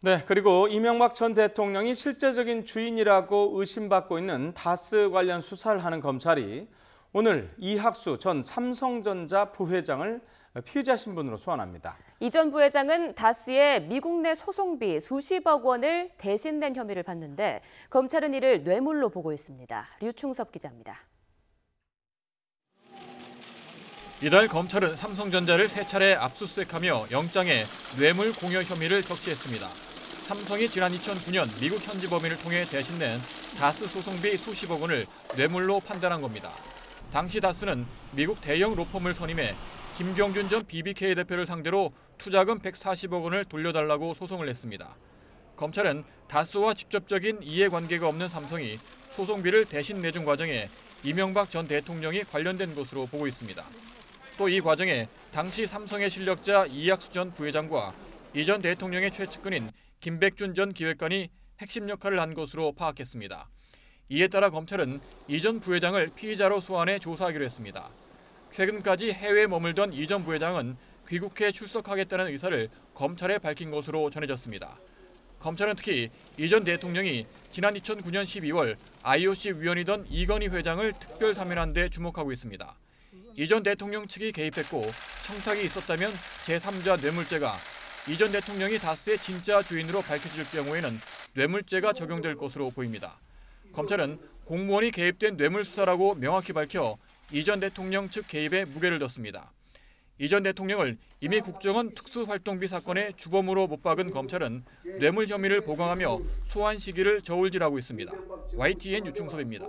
네, 그리고 이명박 전 대통령이 실제적인 주인이라고 의심받고 있는 다스 관련 수사를 하는 검찰이 오늘 이학수 전 삼성전자 부회장을 피의자 신분으로 소환합니다. 이 전 부회장은 다스의 미국 내 소송비 수십억 원을 대신 낸 혐의를 받는데 검찰은 이를 뇌물로 보고 있습니다. 류충섭 기자입니다. 이달 검찰은 삼성전자를 세 차례 압수수색하며 영장에 뇌물 공여 혐의를 적시했습니다. 삼성이 지난 2009년 미국 현지 법인을 통해 대신 낸 다스 소송비 수십억 원을 뇌물로 판단한 겁니다. 당시 다스는 미국 대형 로펌을 선임해 김경준 전 BBK 대표를 상대로 투자금 140억 원을 돌려달라고 소송을 냈습니다. 검찰은 다스와 직접적인 이해관계가 없는 삼성이 소송비를 대신 내준 과정에 이명박 전 대통령이 관련된 것으로 보고 있습니다. 또 이 과정에 당시 삼성의 실력자 이학수 전 부회장과 이 전 대통령의 최측근인 김백준 전 기획관이 핵심 역할을 한 것으로 파악했습니다. 이에 따라 검찰은 이 전 부회장을 피의자로 소환해 조사하기로 했습니다. 최근까지 해외에 머물던 이 전 부회장은 귀국해 출석하겠다는 의사를 검찰에 밝힌 것으로 전해졌습니다. 검찰은 특히 이 전 대통령이 지난 2009년 12월 IOC 위원이던 이건희 회장을 특별 사면한 데 주목하고 있습니다. 이 전 대통령 측이 개입했고 청탁이 있었다면 제3자 뇌물죄가, 이 전 대통령이 다스의 진짜 주인으로 밝혀질 경우에는 뇌물죄가 적용될 것으로 보입니다. 검찰은 공무원이 개입된 뇌물 수사라고 명확히 밝혀 이 전 대통령 측 개입에 무게를 뒀습니다. 이 전 대통령을 이미 국정원 특수활동비 사건의 주범으로 못 박은 검찰은 뇌물 혐의를 보강하며 소환 시기를 저울질하고 있습니다. YTN 유충섭입니다.